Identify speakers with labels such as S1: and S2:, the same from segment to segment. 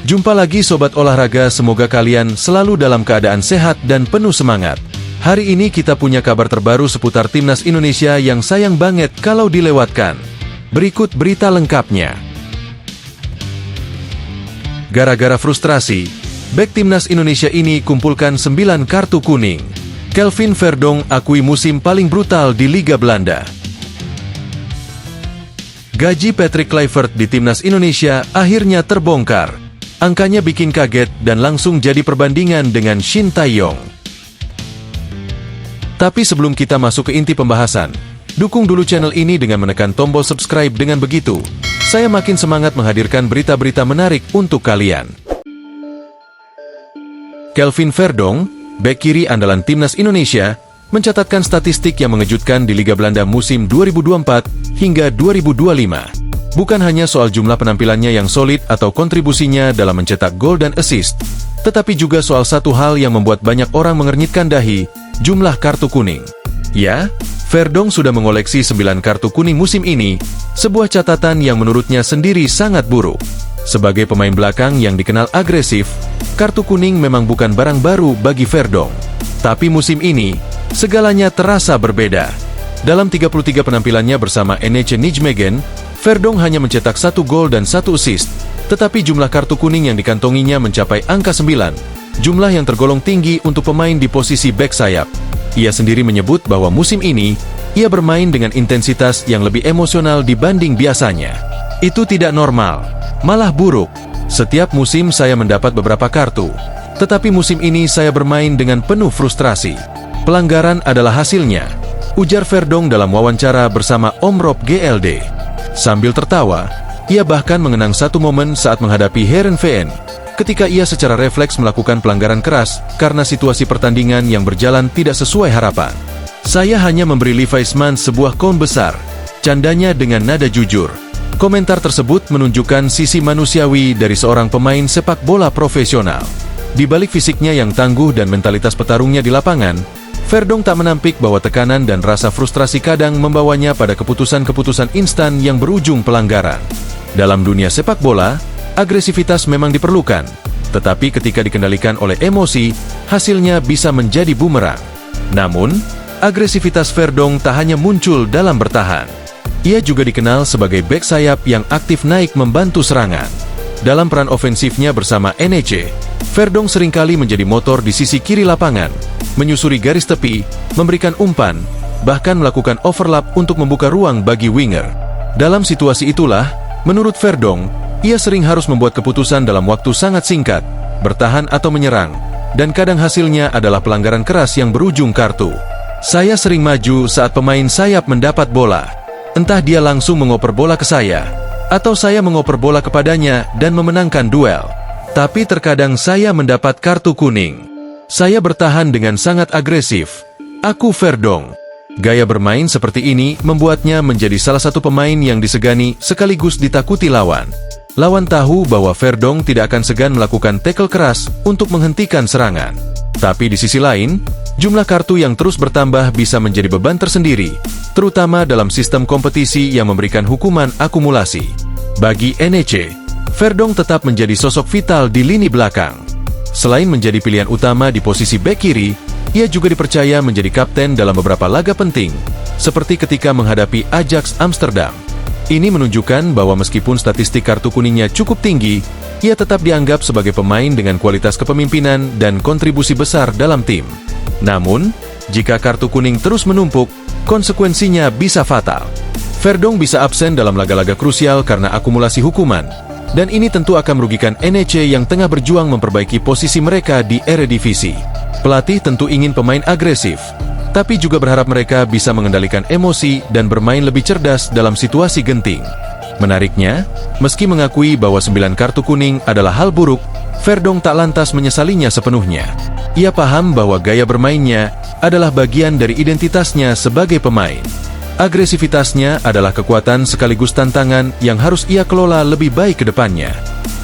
S1: Jumpa lagi Sobat Olahraga, semoga kalian selalu dalam keadaan sehat dan penuh semangat. Hari ini kita punya kabar terbaru seputar Timnas Indonesia yang sayang banget kalau dilewatkan. Berikut berita lengkapnya. Gara-gara frustrasi, bek Timnas Indonesia ini kumpulkan 9 kartu kuning. Kelvin Verdonk akui musim paling brutal di Liga Belanda. Gaji Patrick Kluivert di Timnas Indonesia akhirnya terbongkar. Angkanya bikin kaget dan langsung jadi perbandingan dengan Shin Tae-yong. Tapi sebelum kita masuk ke inti pembahasan, dukung dulu channel ini dengan menekan tombol subscribe. Dengan begitu, saya makin semangat menghadirkan berita-berita menarik untuk kalian. Kelvin Verdonk, bek kiri andalan Timnas Indonesia, mencatatkan statistik yang mengejutkan di Liga Belanda musim 2024 hingga 2025. Bukan hanya soal jumlah penampilannya yang solid atau kontribusinya dalam mencetak gol dan assist, tetapi juga soal satu hal yang membuat banyak orang mengernyitkan dahi, jumlah kartu kuning. Ya, Verdonk sudah mengoleksi 9 kartu kuning musim ini, sebuah catatan yang menurutnya sendiri sangat buruk. Sebagai pemain belakang yang dikenal agresif, kartu kuning memang bukan barang baru bagi Verdonk. Tapi musim ini, segalanya terasa berbeda. Dalam 33 penampilannya bersama NEC Nijmegen, Verdonk hanya mencetak 1 gol dan 1 assist, tetapi jumlah kartu kuning yang dikantonginya mencapai angka 9, jumlah yang tergolong tinggi untuk pemain di posisi bek sayap. Ia sendiri menyebut bahwa musim ini, ia bermain dengan intensitas yang lebih emosional dibanding biasanya. Itu tidak normal, malah buruk. Setiap musim saya mendapat beberapa kartu, tetapi musim ini saya bermain dengan penuh frustrasi. Pelanggaran adalah hasilnya, ujar Verdonk dalam wawancara bersama Om Rob GLD. Sambil tertawa, ia bahkan mengenang satu momen saat menghadapi Heerenveen, ketika ia secara refleks melakukan pelanggaran keras karena situasi pertandingan yang berjalan tidak sesuai harapan. Saya hanya memberi Levi Smanns sebuah kon besar, candanya dengan nada jujur. Komentar tersebut menunjukkan sisi manusiawi dari seorang pemain sepak bola profesional. Di balik fisiknya yang tangguh dan mentalitas petarungnya di lapangan, Verdonk tak menampik bahwa tekanan dan rasa frustrasi kadang membawanya pada keputusan-keputusan instan yang berujung pelanggaran. Dalam dunia sepak bola, agresivitas memang diperlukan, tetapi ketika dikendalikan oleh emosi, hasilnya bisa menjadi bumerang. Namun, agresivitas Verdonk tak hanya muncul dalam bertahan. Ia juga dikenal sebagai bek sayap yang aktif naik membantu serangan. Dalam peran ofensifnya bersama NEC, Verdonk seringkali menjadi motor di sisi kiri lapangan, menyusuri garis tepi, memberikan umpan, bahkan melakukan overlap untuk membuka ruang bagi winger. Dalam situasi itulah, menurut Verdonk, ia sering harus membuat keputusan dalam waktu sangat singkat, bertahan atau menyerang, dan kadang hasilnya adalah pelanggaran keras yang berujung kartu. Saya sering maju saat pemain sayap mendapat bola. Entah dia langsung mengoper bola ke saya, atau saya mengoper bola kepadanya dan memenangkan duel. Tapi terkadang saya mendapat kartu kuning. Saya bertahan dengan sangat agresif. Aku Verdonk. Gaya bermain seperti ini membuatnya menjadi salah satu pemain yang disegani sekaligus ditakuti lawan. Lawan tahu bahwa Verdonk tidak akan segan melakukan tackle keras untuk menghentikan serangan. Tapi di sisi lain, jumlah kartu yang terus bertambah bisa menjadi beban tersendiri, terutama dalam sistem kompetisi yang memberikan hukuman akumulasi. Bagi NEC, Verdonk tetap menjadi sosok vital di lini belakang. Selain menjadi pilihan utama di posisi bek kiri, ia juga dipercaya menjadi kapten dalam beberapa laga penting, seperti ketika menghadapi Ajax Amsterdam. Ini menunjukkan bahwa meskipun statistik kartu kuningnya cukup tinggi, ia tetap dianggap sebagai pemain dengan kualitas kepemimpinan dan kontribusi besar dalam tim. Namun, jika kartu kuning terus menumpuk, konsekuensinya bisa fatal. Verdonk bisa absen dalam laga-laga krusial karena akumulasi hukuman, dan ini tentu akan merugikan NEC yang tengah berjuang memperbaiki posisi mereka di Eredivisie. Pelatih tentu ingin pemain agresif, tapi juga berharap mereka bisa mengendalikan emosi dan bermain lebih cerdas dalam situasi genting. Menariknya, meski mengakui bahwa 9 kartu kuning adalah hal buruk, Verdonk tak lantas menyesalinya sepenuhnya. Ia paham bahwa gaya bermainnya adalah bagian dari identitasnya sebagai pemain. Agresivitasnya adalah kekuatan sekaligus tantangan yang harus ia kelola lebih baik ke depannya.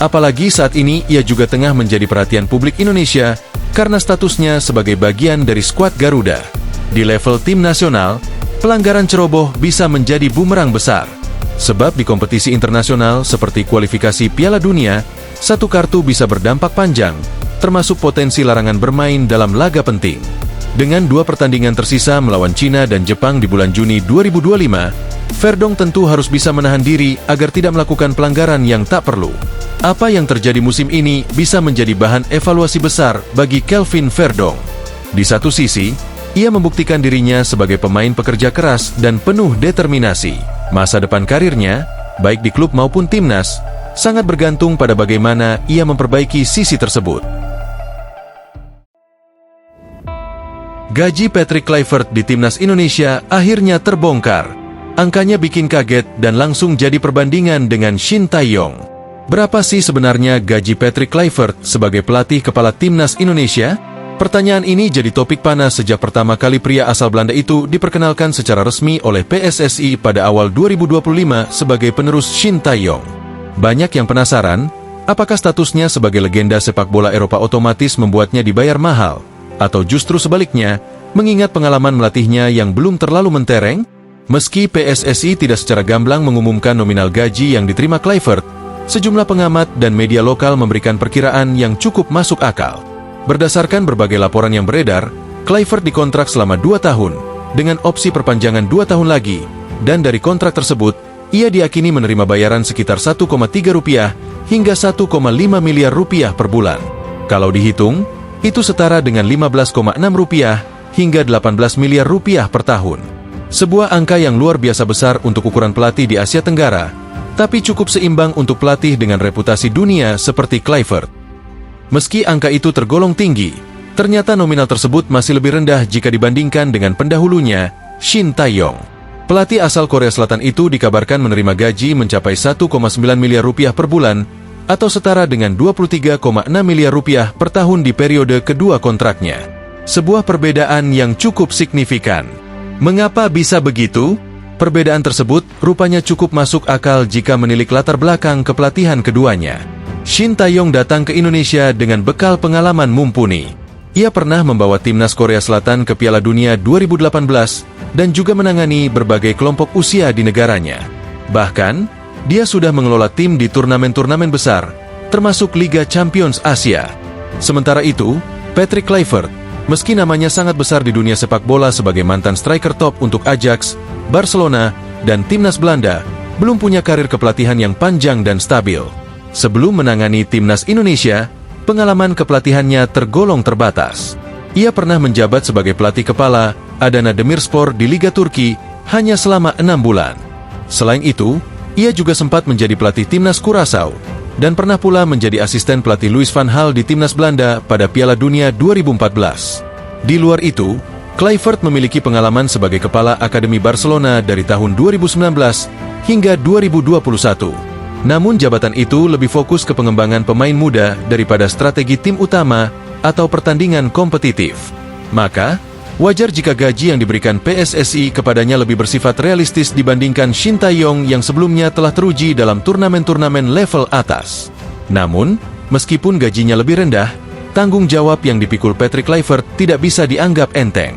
S1: Apalagi saat ini ia juga tengah menjadi perhatian publik Indonesia karena statusnya sebagai bagian dari skuad Garuda. Di level tim nasional, pelanggaran ceroboh bisa menjadi bumerang besar. Sebab di kompetisi internasional seperti kualifikasi Piala Dunia, Satu kartu bisa berdampak panjang, termasuk potensi larangan bermain dalam laga penting. Dengan 2 pertandingan tersisa melawan Cina dan Jepang di bulan Juni 2025, Verdong tentu harus bisa menahan diri agar tidak melakukan pelanggaran yang tak perlu. Apa yang terjadi musim ini bisa menjadi bahan evaluasi besar bagi Kelvin Verdong. Di satu sisi, ia membuktikan dirinya sebagai pemain pekerja keras dan penuh determinasi. Masa depan karirnya, baik di klub maupun timnas, sangat bergantung pada bagaimana ia memperbaiki sisi tersebut. Gaji Patrick Kluivert di timnas Indonesia akhirnya terbongkar. Angkanya bikin kaget dan langsung jadi perbandingan dengan Shin Tae-yong. Berapa sih sebenarnya gaji Patrick Kluivert sebagai pelatih kepala timnas Indonesia? Pertanyaan ini jadi topik panas sejak pertama kali pria asal Belanda itu diperkenalkan secara resmi oleh PSSI pada awal 2025 sebagai penerus Shin Tae-yong. Banyak yang penasaran, apakah statusnya sebagai legenda sepak bola Eropa otomatis membuatnya dibayar mahal? Atau justru sebaliknya, mengingat pengalaman melatihnya yang belum terlalu mentereng? Meski PSSI tidak secara gamblang mengumumkan nominal gaji yang diterima Kluivert, sejumlah pengamat dan media lokal memberikan perkiraan yang cukup masuk akal. Berdasarkan berbagai laporan yang beredar, Kluivert dikontrak selama 2 tahun, dengan opsi perpanjangan 2 tahun lagi, dan dari kontrak tersebut, ia diyakini menerima bayaran sekitar Rp1,3 hingga Rp1,5 miliar per bulan. Kalau dihitung, itu setara dengan Rp15,6 hingga Rp18 miliar per tahun. Sebuah angka yang luar biasa besar untuk ukuran pelatih di Asia Tenggara, tapi cukup seimbang untuk pelatih dengan reputasi dunia seperti Kluivert. Meski angka itu tergolong tinggi, ternyata nominal tersebut masih lebih rendah jika dibandingkan dengan pendahulunya, Shin Tae-yong. Pelatih asal Korea Selatan itu dikabarkan menerima gaji mencapai Rp1,9 miliar per bulan, atau setara dengan Rp23,6 miliar per tahun di periode kedua kontraknya. Sebuah perbedaan yang cukup signifikan. Mengapa bisa begitu? Perbedaan tersebut rupanya cukup masuk akal jika menilik latar belakang kepelatihan keduanya. Shin Tae-yong datang ke Indonesia dengan bekal pengalaman mumpuni. Ia pernah membawa timnas Korea Selatan ke Piala Dunia 2018 dan juga menangani berbagai kelompok usia di negaranya. Bahkan, dia sudah mengelola tim di turnamen-turnamen besar, termasuk Liga Champions Asia. Sementara itu, Patrick Kluivert, meski namanya sangat besar di dunia sepak bola sebagai mantan striker top untuk Ajax, Barcelona, dan timnas Belanda, belum punya karir kepelatihan yang panjang dan stabil. Sebelum menangani timnas Indonesia, pengalaman kepelatihannya tergolong terbatas. Ia pernah menjabat sebagai pelatih kepala Adana Demirspor di Liga Turki hanya selama 6 bulan. Selain itu, ia juga sempat menjadi pelatih timnas Curaçao, dan pernah pula menjadi asisten pelatih Louis van Gaal di timnas Belanda pada Piala Dunia 2014. Di luar itu, Kluivert memiliki pengalaman sebagai kepala Akademi Barcelona dari tahun 2019 hingga 2021. Namun jabatan itu lebih fokus ke pengembangan pemain muda daripada strategi tim utama atau pertandingan kompetitif. Maka, wajar jika gaji yang diberikan PSSI kepadanya lebih bersifat realistis dibandingkan Shin Tae-yong yang sebelumnya telah teruji dalam turnamen-turnamen level atas. Namun, meskipun gajinya lebih rendah, tanggung jawab yang dipikul Patrick Kluivert tidak bisa dianggap enteng.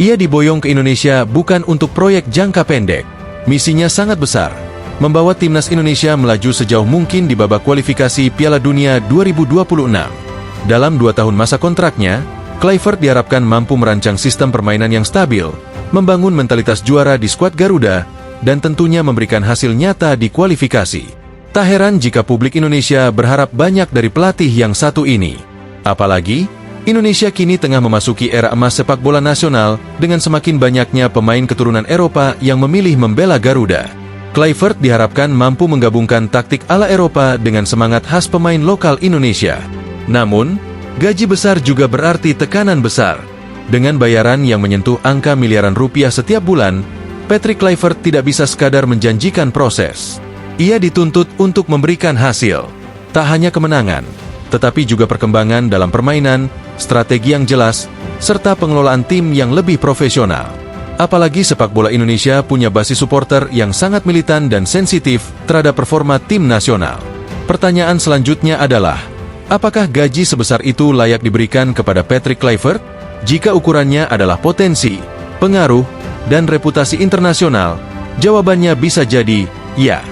S1: Ia diboyong ke Indonesia bukan untuk proyek jangka pendek. Misinya sangat besar, membawa timnas Indonesia melaju sejauh mungkin di babak kualifikasi Piala Dunia 2026. Dalam 2 tahun masa kontraknya, Kluivert diharapkan mampu merancang sistem permainan yang stabil, membangun mentalitas juara di skuad Garuda, dan tentunya memberikan hasil nyata di kualifikasi. Tak heran jika publik Indonesia berharap banyak dari pelatih yang satu ini. Apalagi, Indonesia kini tengah memasuki era emas sepak bola nasional dengan semakin banyaknya pemain keturunan Eropa yang memilih membela Garuda. Kluivert diharapkan mampu menggabungkan taktik ala Eropa dengan semangat khas pemain lokal Indonesia. Namun, gaji besar juga berarti tekanan besar. Dengan bayaran yang menyentuh angka miliaran rupiah setiap bulan, Patrick Kluivert tidak bisa sekadar menjanjikan proses. Ia dituntut untuk memberikan hasil. Tak hanya kemenangan, tetapi juga perkembangan dalam permainan, strategi yang jelas, serta pengelolaan tim yang lebih profesional. Apalagi sepak bola Indonesia punya basis supporter yang sangat militan dan sensitif terhadap performa tim nasional. Pertanyaan selanjutnya adalah, apakah gaji sebesar itu layak diberikan kepada Patrick Kluivert? Jika ukurannya adalah potensi, pengaruh, dan reputasi internasional, jawabannya bisa jadi ya.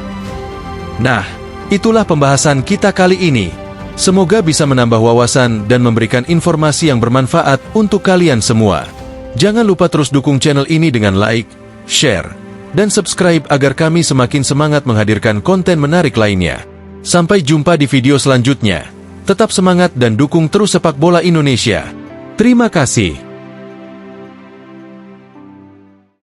S1: Nah, itulah pembahasan kita kali ini. Semoga bisa menambah wawasan dan memberikan informasi yang bermanfaat untuk kalian semua. Jangan lupa terus dukung channel ini dengan like, share, dan subscribe agar kami semakin semangat menghadirkan konten menarik lainnya. Sampai jumpa di video selanjutnya. Tetap semangat dan dukung terus sepak bola Indonesia. Terima kasih.